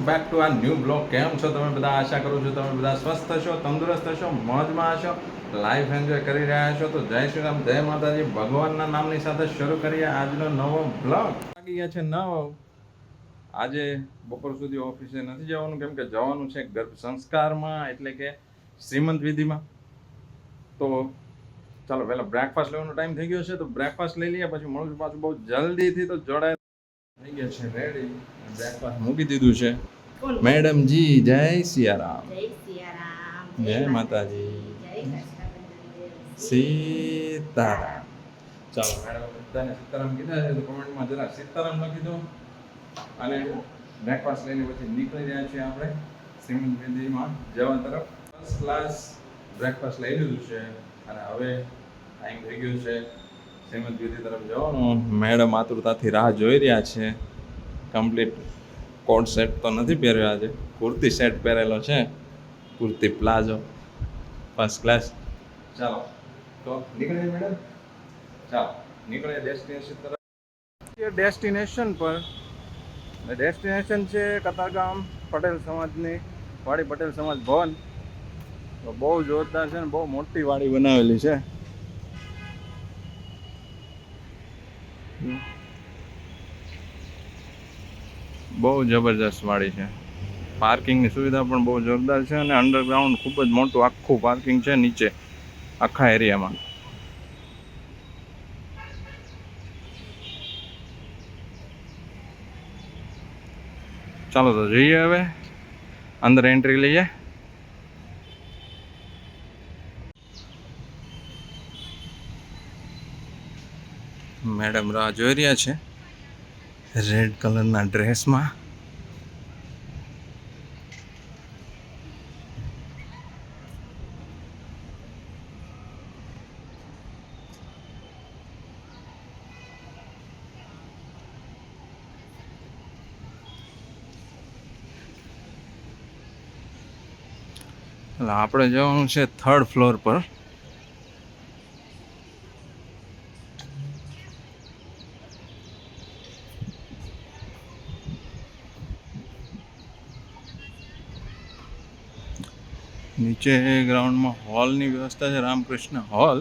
Back to આ new blog. કેમ છો તમે બધા? આશા કરું છું તમે બધા સ્વસ્થ હશો, તંદુરસ્ત હશો, મોજમાં હશો, લાઈફ એન્જોય કરી રહ્યા છો. તો જય શ્રી રામ, જય માતાજી. ભગવાનના નામની સાથે શરૂ કરીએ આજનો નવો બ્લોગ. લાગી ગયા છે 9. આજે બપોર સુધી ઓફિસે નથી જવાનું, કેમ કે જવાનું છે ગર્ભ સંસ્કારમાં, એટલે કે શ્રીમંત વિધિમાં. તો ચાલો પહેલાં બ્રેકફાસ્ટ લેવાનો ટાઈમ થઈ ગયો છે, તો બ્રેકફાસ્ટ લઈ લઈએ, પછી મળું છું પાછું બહુ જલ્દીથી. તો જોડાય થઈ ગયા છે રેડી, બ્રેકફાસ્ટ મૂકી દીધું છે. મેડમજી જય સિયારામ. જય માતાજી. સીતારામ. ચાલો મેડમ બધાને સીતારામ કીધા છે, તો કોમેન્ટમાં જરા સીતારામ લખી દો. અને બ્રેકફાસ્ટ લઈને પછી નીકળી રહ્યા છીએ આપણે શ્રીમંત વિધિમાં જવા તરફ. ફર્સ્ટ ક્લાસ બ્રેકફાસ્ટ લઈ લીધું છે અને હવે ટાઈમ થઈ ગયો છે શ્રીમંત વિધિ તરફ જવાનું. મેડમ આતુરતાથી રાહ જોઈ રહ્યા છે. કમ્પ્લીટ કોટ સેટ તો નથી પહેર્યો આજે, કુર્તી સેટ પહેરેલો છે, કુર્તી પ્લાઝો. First class. ચાલો તો નીકળીએ મેડમ. ચાલો નીકળીએ ડેસ્ટિનેશન તરફ. ડેસ્ટિનેશન પર ડેસ્ટિનેશન છે કતારગામ પટેલ સમાજની વાડી, પટેલ સમાજ ભવન. તો બહુ જોરદાર છે ને બહુ મોટી વાડી બનાવેલી છે. બહુ જબરજસ્ત વાડી છે. પાર્કિંગની સુવિધા પણ બહુ જોરદાર છે અને અંડરગ્રાઉન્ડ ખૂબ જ મોટું આખું પાર્કિંગ છે નીચે આખા એરિયામાં. ચાલો તો જઈએ હવે અંદર એન્ટ્રી લઈએ. મેડમ રાહ જોઈ રહ્યા છે રેડ કલરના ડ્રેસમાં. આપણે જવાનું છે 3rd ફ્લોર પર. નીચે ગ્રાઉન્ડમાં હોલની વ્યવસ્થા છે, રામકૃષ્ણ હોલ.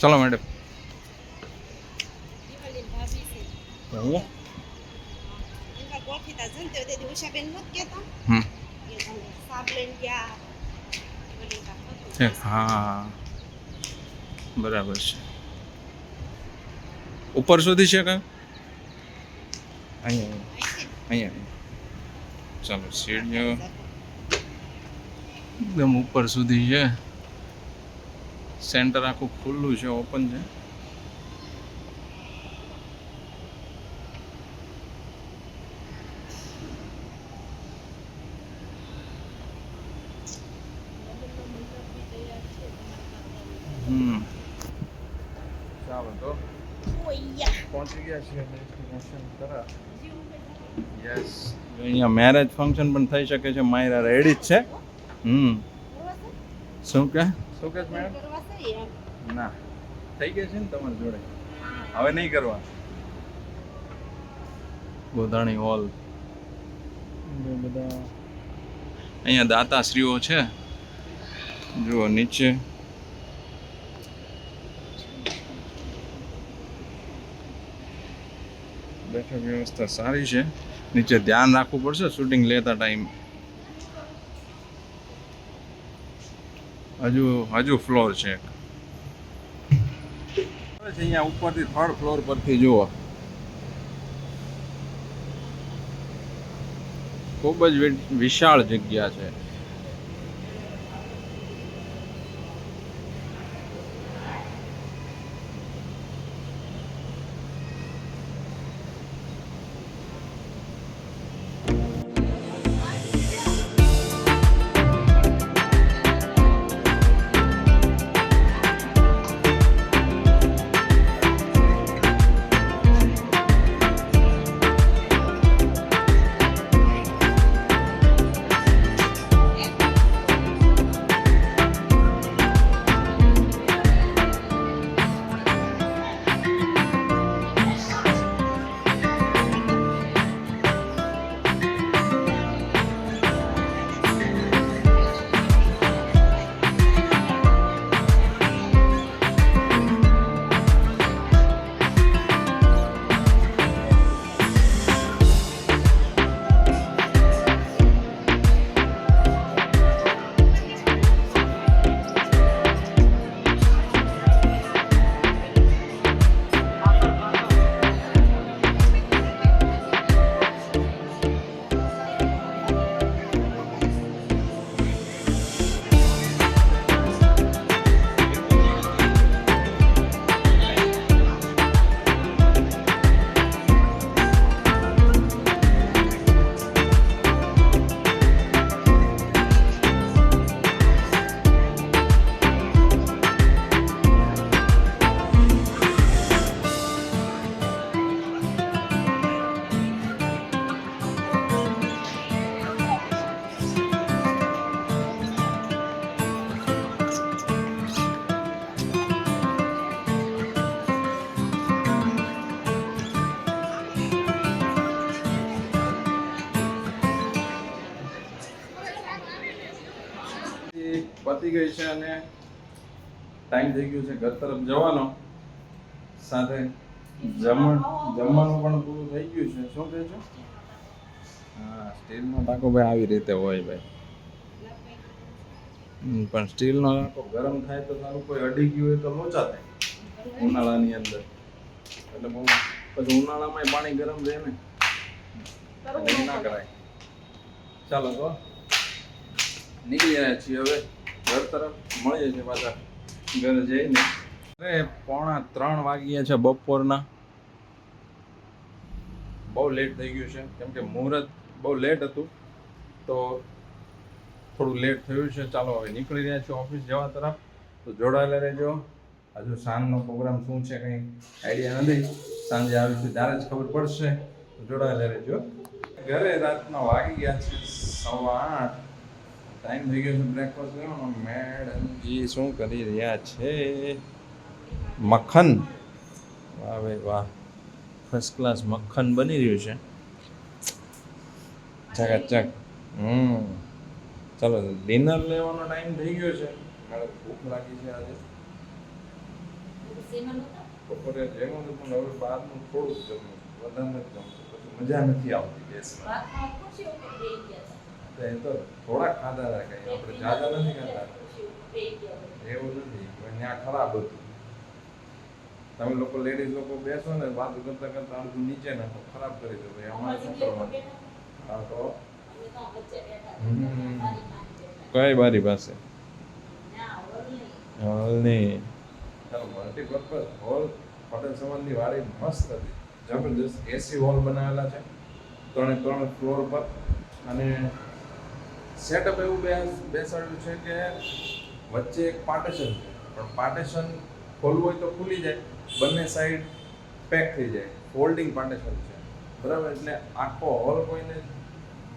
ચલો મેડમ. હા બરાબર છે. ઉપર સુધી છે કઈ? અહીંયા ચાલો સીડીઓ એકદમ ઉપર સુધી છે. સેન્ટર આખું ખુલ્લું છે, ઓપન છે. ચાલો તો પહોંચી ગયા છીએ ડેસ્ટિનેશન તરફ. યસ, અહીંયા મેરેજ ફંક્શન પણ થઈ શકે છે. માયરા રેડી જ છે. શું કે મેડમ? ના થઈ ગયા છે ને તમારી જોડે, હવે નહીં કરવા. ગોધાણી હોલ બધા અહીંયા દાતાશ્રીઓ છે. જુઓ નીચે બેઠક વ્યવસ્થા સારી છે. નીચે ધ્યાન રાખવું પડશે શૂટિંગ લેતા ટાઈમ. હજુ ફ્લોર છે. અહીંયા ઉપરથી 3rd ફ્લોર પરથી જુઓ ખૂબ જ વિશાળ જગ્યા છે. પતી ગઈ છે અને ટાઈમ થઈ ગયો છે ઘર તરફ જવાનો. સાથે જમવાનું પણ પૂરું થઈ ગયું છે. શું કહે છો? હા, સ્ટીલનો ટાંકો ભાઈ આવી રીતે હોય ભાઈ. પણ સ્ટીલનો ટાંકો ગરમ થાય તો સારું, કોઈ અડી ગયું હોય તો લોચા થાય ઉનાળાની અંદર. એટલે બહુ પછી ઉનાળામાં પાણી ગરમ રહે ને, એટલે ના કરાય. ચાલો તો નીકળી રહ્યા છીએ હવે ઘર તરફ. મળીએ છીએ પાછા ઘરે જઈને. અરે 2:45 વાગ્યા છે બપોરના. બહુ લેટ થઈ ગયું છે કેમ કે મુહૂર્ત બહુ લેટ હતું તો થોડું લેટ થયું છે. ચાલો હવે નીકળી રહ્યા છીએ ઓફિસ જવા તરફ. તો જોડાયેલા રહેજો. હજુ સાંજનો પ્રોગ્રામ શું છે કંઈ આઈડિયા નથી. સાંજે આવીશું ત્યારે જ ખબર પડશે. તો જોડાયેલા રહેજો. ઘરે રાતના વાગી ગયા છે 8:15. ટાઈમ થઈ ગયો છે બ્રેકફાસ્ટ લેવાનો. મેડમજી શું કરી રહ્યા છે? મક્ખન. વાહ ભાઈ વાહ, ફર્સ્ટ ક્લાસ મક્ખન બની રહ્યું છે. ચકાચક. ચાલો ડિનર લેવાનો ટાઈમ થઈ ગયો છે. મારે ભૂખ લાગી છે આજે. બપોરે જમ્યું હતું પણ હવે બહારનું થોડું જ જમવું, વધારે નથી જમવું. પછી મજા નથી આવતી ગેસમાં. એ તો થોડાક ખાધા હતા કઈ, આપણે જ્યાદા નથી ખાતા. એવું નથી, ત્યાં ખરાબ હતું. તમે લોકો લેડીઝ લોકો બેસો ને વાત કરતા કરતા અડધું નીચે નાખો, ખરાબ કરી દો ભાઈ. અમારે શું કરવાનું? હા તો કઈ બારી પાસે? હોલ નહીં. ચાલો મલ્ટીપર્પઝ હોલ. હોટેલ સંબંધી વાડી મસ્ત હતી, જબરદસ્ત. એસી હોલ બનાવેલા છે 3 ફ્લોર પર. અને સેટઅપ એવું બેસાડ્યું છે કે વચ્ચે એક પાર્ટીશન છે, પણ પાર્ટીશન ખોલવું હોય તો ખુલી જાય, બંને સાઈડ પેક થઈ જાય. ફોલ્ડિંગ પાર્ટીશન છે, બરાબર. એટલે આખો હોલ કોઈને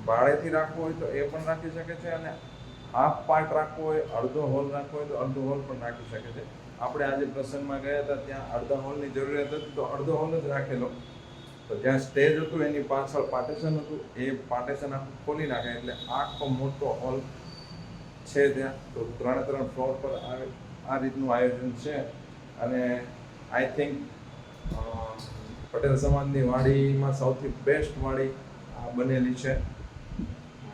ભાડેથી રાખવો હોય તો એ પણ રાખી શકે છે, અને હાફ પાર્ટ રાખવો હોય, અડધો હોલ રાખવો હોય તો અડધો હોલ પણ રાખી શકે છે. આપણે આજે પ્રસંગમાં ગયા હતા ત્યાં અડધા હોલની જરૂરિયાત હતી તો અડધો હોલ જ રાખેલો. તો જ્યાં સ્ટેજ હતું એની પાછળ પાર્ટીશન હતું, એ પાર્ટીશન આખું ખોલી નાખે એટલે આખો મોટો હોલ છે ત્યાં. તો 3 ફ્લોર પર આ રીતનું આયોજન છે. અને આઈ થિંક પટેલ સમાજની વાડીમાં સૌથી બેસ્ટ વાડી આ બનેલી છે.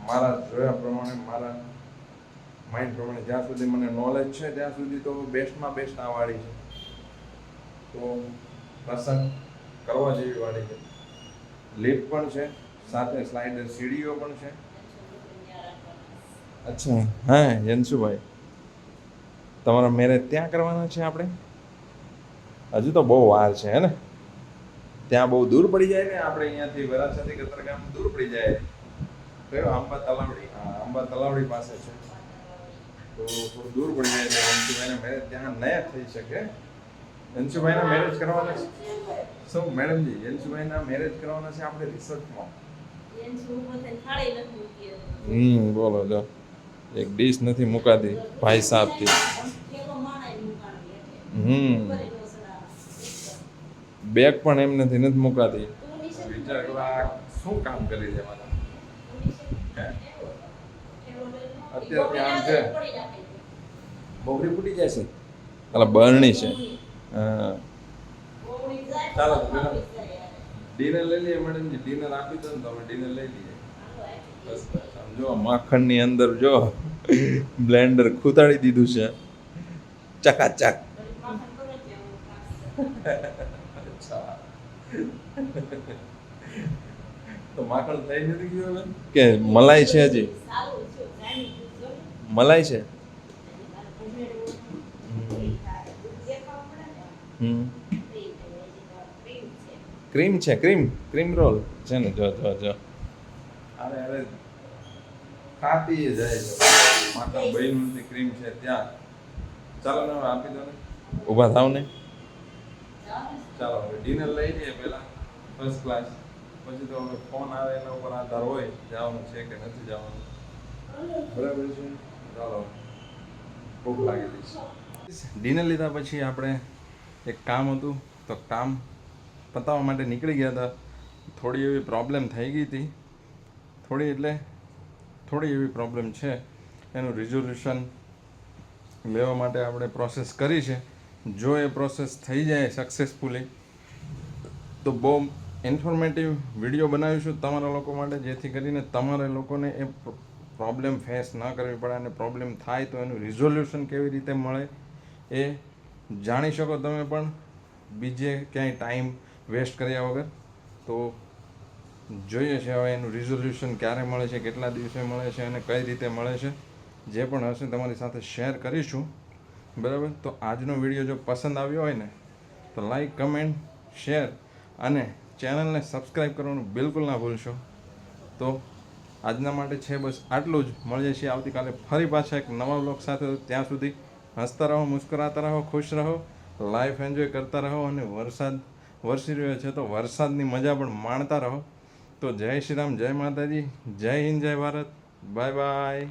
મારા જોયા પ્રમાણે, મારા માઇન્ડ પ્રમાણે, જ્યાં સુધી મને નોલેજ છે ત્યાં સુધી તો બેસ્ટમાં બેસ્ટ આ વાડી છે. તો પ્રસંગ કરવા જેવી વાડી છે. લિફ્ટ પણ છે, સાથે સ્લાઇડર સીડીઓ પણ છે. અચ્છા, હા જનસુભાઈ, તમારા મેરેજ ત્યાં કરવાના છે આપણે? હજુ તો બહુ વાર છે હે ને? ત્યાં બહુ દૂર પડી જાય ને, આપણે અહીંયાથી વરાછાથી કતારગામ દૂર પડી જાય. કયો? આંબા તલાવડી. હા, આંબા તલાવડી પાસે છે, તો થોડું દૂર પડી જાય. એટલે અંશુભાઈના મેરેજ ત્યાં નયા થઈ શકે. અંશુભાઈના મેરેજ કરવાના છે. શું મેડમજી, અંશુભાઈના મેરેજ કરવાના છે આપણે રિસોર્ટમાં. બોલો જો, એક ડીશ નથી મુકાતી ભાઈ સાહેબથી. બેગ પણ એમ નથી મુકાતી. વિચાર કરો આ શું કામ કરી દેવાના. અત્યારે આમ છે, બોગરી ફૂટી જાય છે. અલા બરણી છે. હા, ચાલો ડિનર લઈ લઈએ મેડમજી. ડિનર આપી દો ને તમે, ડિનર લઈ લઈએ. બસ જો માખણની અંદર જો બ્લેન્ડર ખૂતાડી દીધું છે, ચકાચક. અચ્છા, તો માખણ થઈ નથી ગયું હવે કે મલાઈ છે? હજી મલાઈ છે. ક્રીમ છે, ક્રીમ રોલ છે ને. જો જો જો, અરે અરે ખાતી જાય છે માખણ. બહેનું નથી, ક્રીમ છે ત્યાં. ચાલો ને આપી દો ને, ઊભા થાવ ને. ચાલો હવે ડિનર લઈ લઈએ પહેલા ફર્સ્ટ ક્લાસ. પછી તો હવે ફોન આવે એના ઉપર આધાર હોય જવાનું છે કે નથી જવાનું. બરાબર છે. ચાલો, ભૂખ લાગેલી છે. ડિનર લીધા પછી આપણે એક કામ હતું તો કામ પતાવવા માટે નીકળી ગયા હતા. થોડી એવી પ્રોબ્લેમ થઈ ગઈ હતી. થોડી એવી પ્રોબ્લેમ છે, એનું રિઝોલ્યુશન લેવા માટે આપણે પ્રોસેસ કરી છે. જો એ પ્રોસેસ થઈ જાય સક્સેસફુલી તો બહુ ઇન્ફોર્મેટિવ વિડીયો બનાવીશું તમારા લોકો માટે, જેથી કરીને તમારે લોકોને એ પ્રોબ્લેમ ફેસ ન કરવી પડે અને પ્રોબ્લેમ થાય તો એનું રિઝોલ્યુશન કેવી રીતે મળે એ જાણી શકો તમે પણ બીજે ક્યાંય ટાઈમ વેસ્ટ કર્યા વગર. તો જોઈએ છે હવે એનું રિઝોલ્યુશન ક્યારે મળે છે, કેટલા દિવસે મળે છે અને કઈ રીતે મળે છે. જે પણ હશે તમારી સાથે શેર કરીશું. બરાબર, તો આજનો વિડીયો જો પસંદ આવ્યો હોય ને તો લાઈક, કમેન્ટ, શેર અને ચેનલને સબસ્ક્રાઈબ કરવાનું બિલકુલ ના ભૂલશો. તો આજના માટે છે બસ આટલું જ. મળીએ છીએ આવતીકાલે ફરી પાછા એક નવા બ્લોગ સાથે. ત્યાં સુધી હસતા રહો, મુસ્કરાતા રહો, ખુશ રહો, લાઈફ એન્જોય કરતા રહો અને વરસાદ વરસી રહ્યો છે તો વરસાદની મજા પણ માણતા રહો. તો જય શ્રી રામ, જય માતાજી, જય હિન્દ, જય ભારત, બાય બાય.